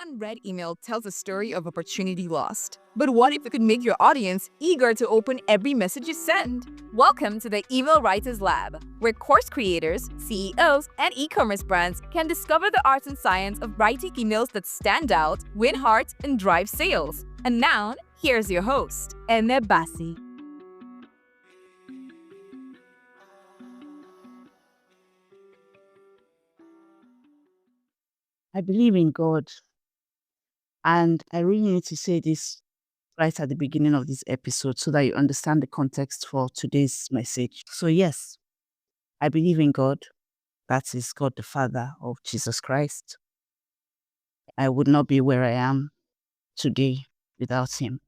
unread email tells a story of opportunity lost. But what if we could make your audience eager to open every message you send? Welcome to the Email Writers Lab, where course creators, CEOs, and e-commerce brands can discover the art and science of writing emails that stand out, win hearts, and drive sales. And now, here's your host, Olabassey. I believe in God, and I really need to say this right at the beginning of this episode so that you understand the context for today's message. So, yes, I believe in God. That is God the Father of Jesus Christ. I would not be where I am today without Him.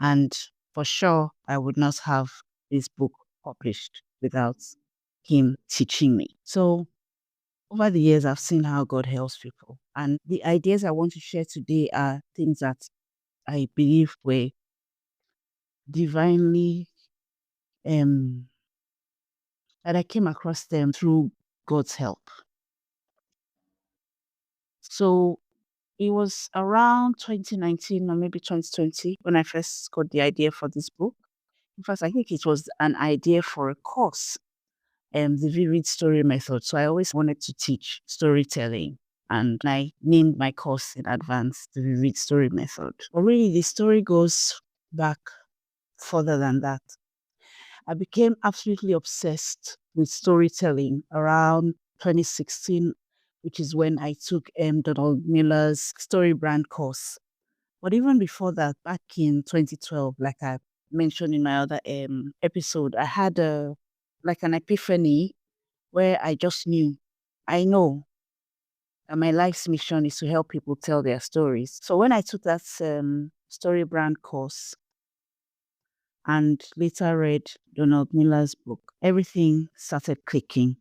And for sure, I would not have this book published without Him teaching me. So, over the years, I've seen how God helps people. And the ideas I want to share today are things that I believe were divinely, that I came across them through God's help. So it was around 2019 or maybe 2020 when I first got the idea for this book. In fact, I think it was an idea for a course, the vivid story method. So I always wanted to teach storytelling. And I named my course in advance the vivid story method. But really, the story goes back further than that. I became absolutely obsessed with storytelling around 2016, which is when I took Donald Miller's story brand course. But even before that, back in 2012, like I mentioned in my other episode, I had like an epiphany where I just knew, I know that my life's mission is to help people tell their stories. So when I took that story brand course, and later read Donald Miller's book, everything started clicking.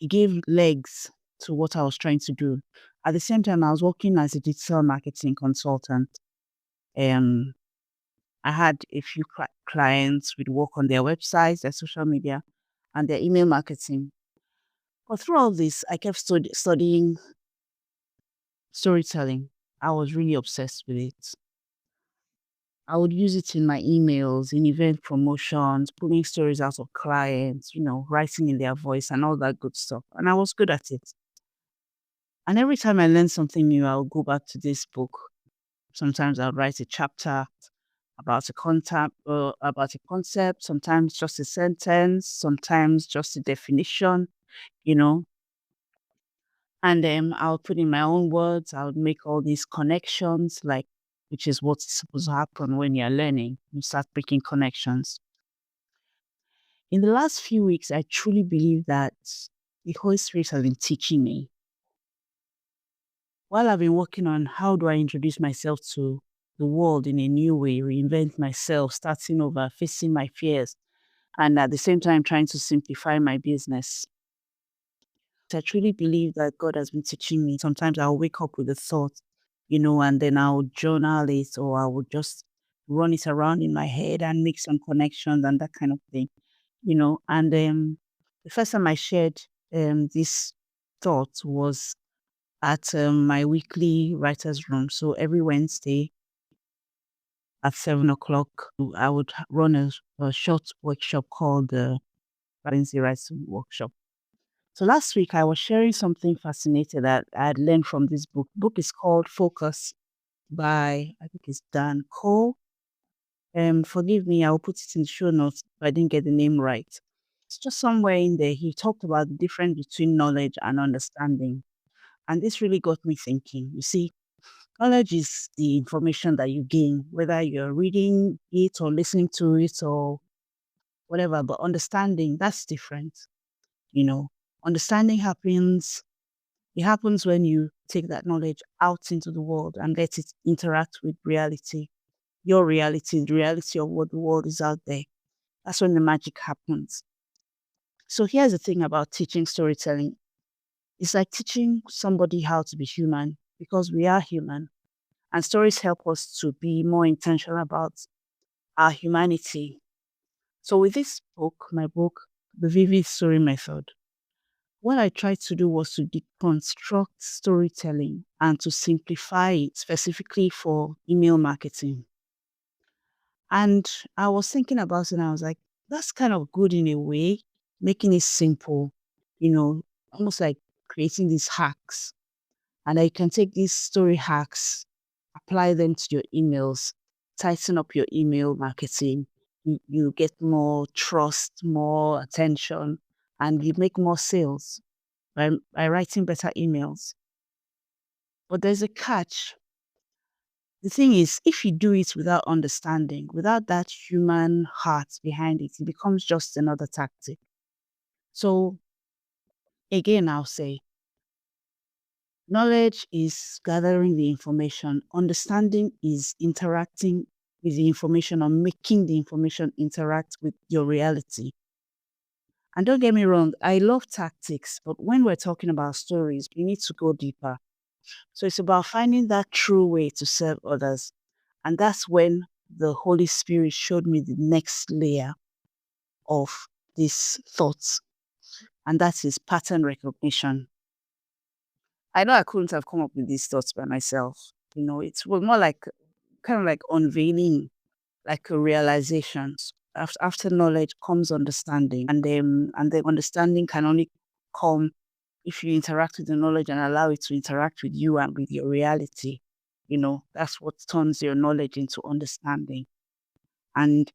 It gave legs to what I was trying to do. At the same time, I was working as a digital marketing consultant. I had a few clients with work on their websites, their social media, and their email marketing. But through all this, I kept studying storytelling. I was really obsessed with it. I would use it in my emails, in event promotions, pulling stories out of clients, writing in their voice and all that good stuff. And I was good at it. And every time I learned something new, I'll go back to this book. Sometimes I'll write a chapter about about a concept, sometimes just a sentence, sometimes just a definition, you know. And then I'll put in my own words, I'll make all these connections, which is what's supposed to happen when you're learning. You start making connections. In the last few weeks, I truly believe that the Holy Spirit has been teaching me. While I've been working on how do I introduce myself to the world in a new way, reinvent myself, starting over, facing my fears, and at the same time trying to simplify my business. I truly believe that God has been teaching me. Sometimes I'll wake up with a thought, and then I'll journal it or I will just run it around in my head and make some connections and that kind of thing, And the first time I shared this thought was at my weekly writer's room. So every Wednesday at 7 o'clock, I would run a short workshop called the Wednesday Writing Workshop. So last week I was sharing something fascinating that I had learned from this book. The book is called Focus by, I think it's Dan Cole. Forgive me, I'll put it in the show notes if I didn't get the name right. It's just somewhere in there. He talked about the difference between knowledge and understanding. And this really got me thinking. You see, knowledge is the information that you gain, whether you're reading it or listening to it or whatever, but understanding, that's different. Understanding it happens when you take that knowledge out into the world and let it interact with reality, your reality, the reality of what the world is out there. That's when the magic happens. So here's the thing about teaching storytelling. It's like teaching somebody how to be human because we are human. And stories help us to be more intentional about our humanity. So with this book, my book, The Vivid Story Method, What I tried to do was to deconstruct storytelling and to simplify it specifically for email marketing. And I was thinking about it and I was like, that's kind of good in a way, making it simple, you know, almost like creating these hacks. And I can take these story hacks, apply them to your emails, tighten up your email marketing. You get more trust, more attention, and you make more sales by writing better emails. But there's a catch. The thing is, if you do it without understanding, without that human heart behind it, it becomes just another tactic. So again, I'll say knowledge is gathering the information. Understanding is interacting with the information or making the information interact with your reality. And don't get me wrong, I love tactics, but when we're talking about stories, we need to go deeper. So it's about finding that true way to serve others. And that's when the Holy Spirit showed me the next layer of these thoughts, and that is pattern recognition. I know I couldn't have come up with these thoughts by myself. It was more like kind of like unveiling, like a realization. After knowledge comes understanding, and the understanding can only come if you interact with the knowledge and allow it to interact with you and with your reality. That's what turns your knowledge into understanding. And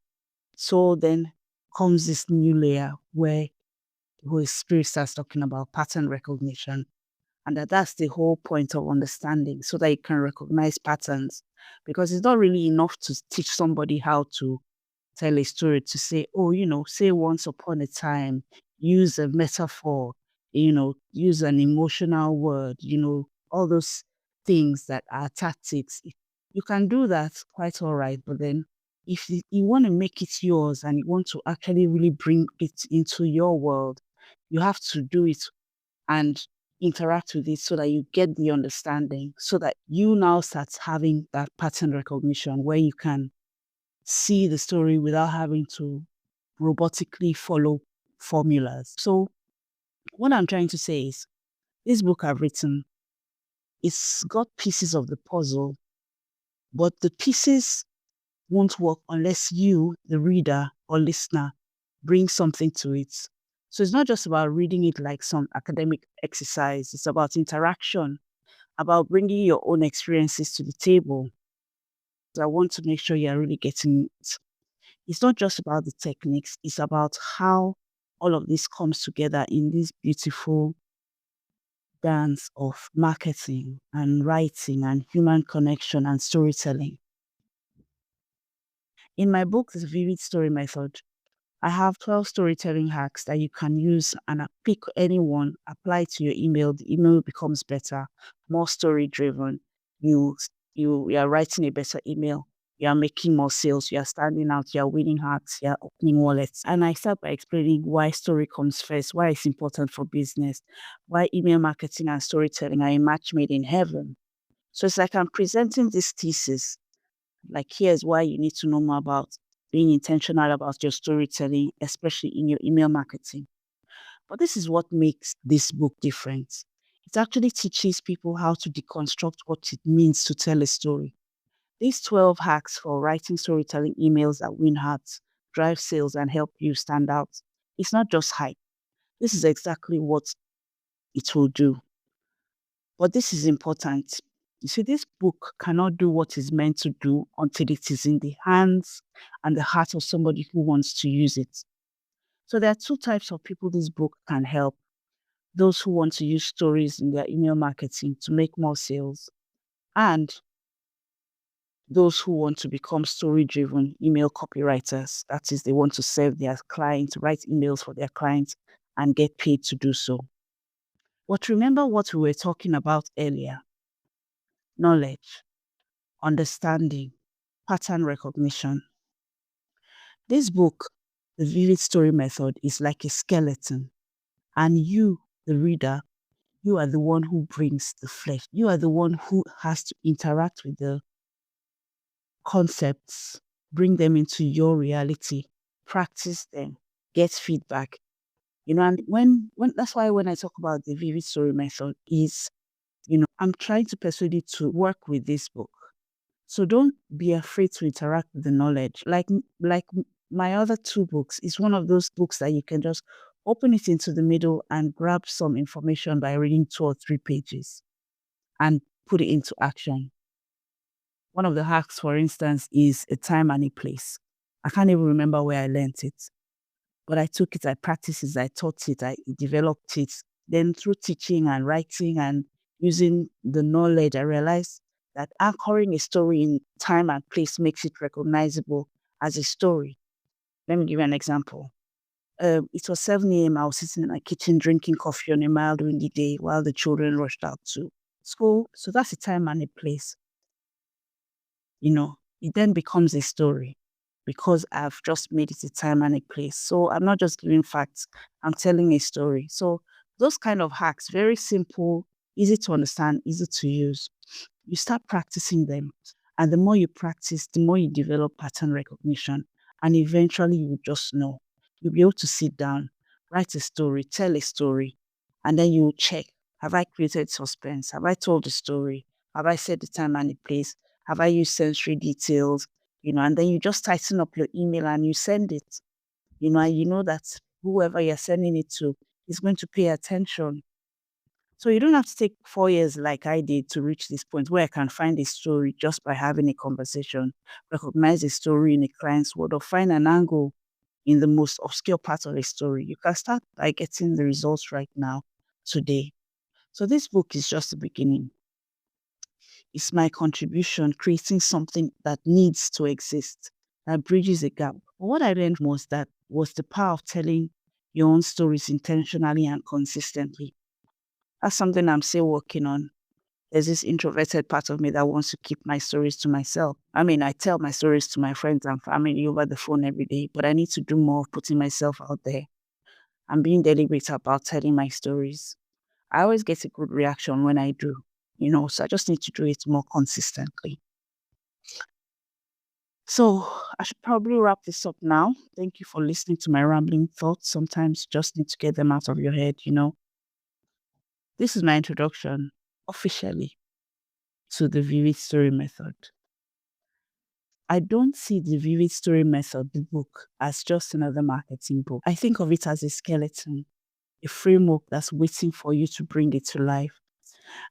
so then comes this new layer where the Holy Spirit starts talking about pattern recognition. And that's the whole point of understanding, so that you can recognize patterns. Because it's not really enough to teach somebody how to tell a story, to say, oh, say once upon a time, use a metaphor, use an emotional word, all those things that are tactics. You can do that quite all right, but then if you want to make it yours and you want to actually really bring it into your world, you have to do it and interact with it so that you get the understanding, so that you now start having that pattern recognition where you can see the story without having to robotically follow formulas. So what I'm trying to say is this book I've written, it's got pieces of the puzzle, but the pieces won't work unless you, the reader or listener, bring something to it. So it's not just about reading it like some academic exercise. It's about interaction, about bringing your own experiences to the table. So I want to make sure you're really getting it. It's not just about the techniques, it's about how all of this comes together in this beautiful dance of marketing and writing and human connection and storytelling. In my book, The Vivid Story Method, I have 12 storytelling hacks that you can use and pick any one, apply to your email. The email becomes better, more story driven. You are writing a better email. You are making more sales. You are standing out. You are winning hearts. You are opening wallets. And I start by explaining why story comes first, why it's important for business, why email marketing and storytelling are a match made in heaven. So it's like I'm presenting this thesis. Like, here's why you need to know more about being intentional about your storytelling, especially in your email marketing. But this is what makes this book different. It actually teaches people how to deconstruct what it means to tell a story. These 12 hacks for writing storytelling emails that win hearts, drive sales, and help you stand out. It's not just hype. This is exactly what it will do. But this is important. You see, this book cannot do what it's meant to do until it is in the hands and the heart of somebody who wants to use it. So there are two types of people this book can help. Those who want to use stories in their email marketing to make more sales, and those who want to become story-driven email copywriters. That is, they want to serve their clients, write emails for their clients, and get paid to do so. But remember what we were talking about earlier: knowledge, understanding, pattern recognition. This book, The Vivid Story Method, is like a skeleton. And you, the reader, you are the one who brings the flesh. You are the one who has to interact with the concepts, bring them into your reality, practice them, get feedback, And when that's why when I talk about the vivid story method is, I'm trying to persuade you to work with this book. So don't be afraid to interact with the knowledge. Like my other two books is one of those books that you can just open it into the middle and grab some information by reading 2 or 3 pages and put it into action. One of the hacks, for instance, is a time and a place. I can't even remember where I learned it, but I took it, I practiced it, I taught it, I developed it. Then through teaching and writing and using the knowledge, I realized that anchoring a story in time and place makes it recognizable as a story. Let me give you an example. It was 7 a.m. I was sitting in my kitchen drinking coffee on a mild windy day while the children rushed out to school. So that's a time and a place. It then becomes a story because I've just made it a time and a place. So I'm not just giving facts, I'm telling a story. So those kind of hacks, very simple, easy to understand, easy to use. You start practicing them. And the more you practice, the more you develop pattern recognition. And eventually you just know. You'll be able to sit down, write a story, tell a story, and then you check. Have I created suspense? Have I told the story? Have I said the time and the place? Have I used sensory details? And then you just tighten up your email and you send it. And you know that whoever you're sending it to is going to pay attention. So you don't have to take 4 years like I did to reach this point where I can find a story just by having a conversation, recognize a story in a client's word, or find an angle in the most obscure part of a story. You can start by getting the results right now, today. So this book is just the beginning. It's my contribution, creating something that needs to exist, that bridges a gap. But what I learned was the power of telling your own stories intentionally and consistently. That's something I'm still working on. There's this introverted part of me that wants to keep my stories to myself. I mean, I tell my stories to my friends and family over the phone every day, but I need to do more of putting myself out there and being deliberate about telling my stories. I always get a good reaction when I do, so I just need to do it more consistently. So I should probably wrap this up now. Thank you for listening to my rambling thoughts. Sometimes you just need to get them out of your head. This is my introduction officially to the vivid story method. I don't see the vivid story method, the book, as just another marketing book. I think of it as a skeleton, a framework that's waiting for you to bring it to life.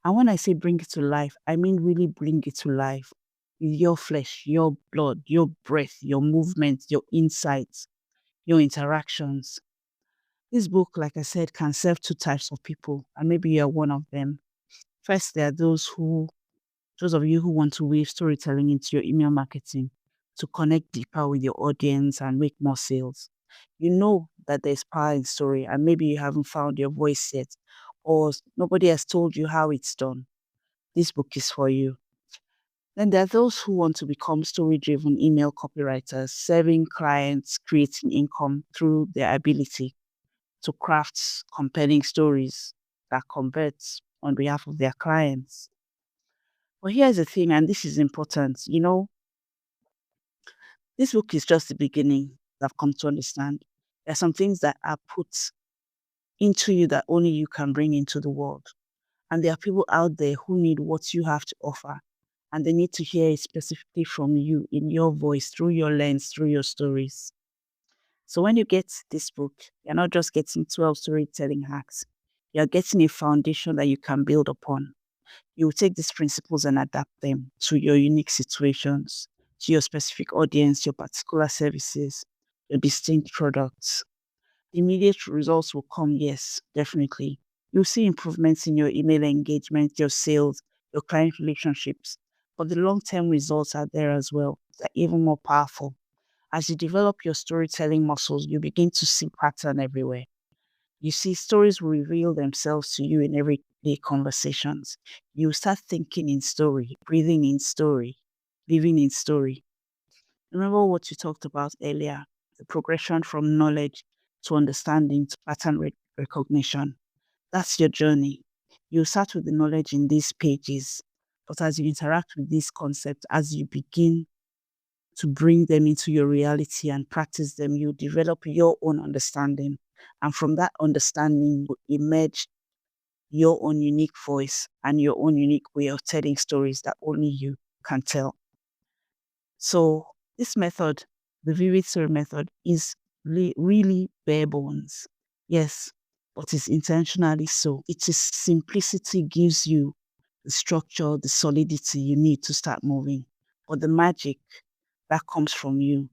And when I say bring it to life, I mean really bring it to life with your flesh, your blood, your breath, your movements, your insights, your interactions. This book, like I said, can serve 2 types of people, and maybe you're one of them. First, there are those of you who want to weave storytelling into your email marketing to connect deeper with your audience and make more sales. You know that there's power in story, and maybe you haven't found your voice yet, or nobody has told you how it's done. This book is for you. Then there are those who want to become story-driven email copywriters, serving clients, creating income through their ability to craft compelling stories that convert on behalf of their clients. But here's the thing, and this is important. This book is just the beginning that I've come to understand. There are some things that are put into you that only you can bring into the world. And there are people out there who need what you have to offer. And they need to hear it specifically from you in your voice, through your lens, through your stories. So when you get this book, you're not just getting 12 storytelling hacks. You're getting a foundation that you can build upon. You will take these principles and adapt them to your unique situations, to your specific audience, your particular services, your distinct products. The immediate results will come, yes, definitely. You'll see improvements in your email engagement, your sales, your client relationships. But the long-term results are there as well. They're even more powerful. As you develop your storytelling muscles, you begin to see pattern everywhere. You see, stories will reveal themselves to you in everyday conversations. You start thinking in story, breathing in story, living in story. Remember what you talked about earlier, the progression from knowledge to understanding to pattern recognition. That's your journey. You start with the knowledge in these pages, but as you interact with these concepts, as you begin to bring them into your reality and practice them, you develop your own understanding And from that understanding will emerge your own unique voice and your own unique way of telling stories that only you can tell. So this method, the vivid story method, is really bare bones. Yes, but it's intentionally so. It is simplicity gives you the structure, the solidity you need to start moving. But the magic that comes from you,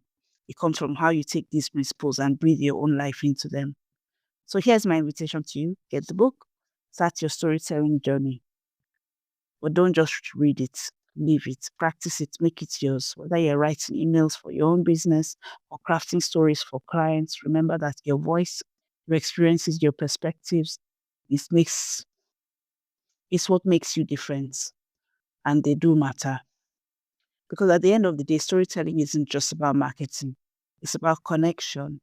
it comes from how you take these principles and breathe your own life into them. So here's my invitation to you. Get the book, start your storytelling journey. But don't just read it, live it, practice it, make it yours. Whether you're writing emails for your own business or crafting stories for clients, remember that your voice, your experiences, your perspectives, it makes it's what makes you different. And they do matter. Because at the end of the day, storytelling isn't just about marketing. It's about connection.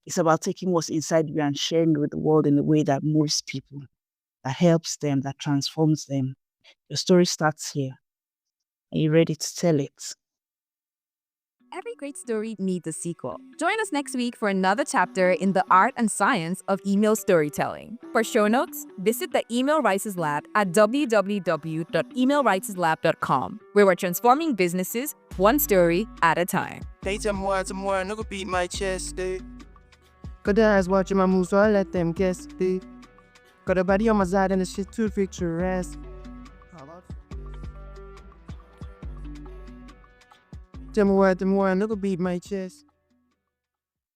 It's about taking what's inside you and sharing it with the world in a way that moves people, that helps them, that transforms them. Your story starts here. Are you ready to tell it? Every great story needs a sequel. Join us next week for another chapter in the art and science of email storytelling. For show notes, visit the Email Writers Lab at www.emailwriterslab.com, where we're transforming businesses one story at a time. They tell me why tomorrow, nigga beat my chest, dude. Cause the eyes watching my moves, so I let them guess, dude. Got a body on my side and the shit too picturesque. Tell me why tomorrow, nigga beat my chest.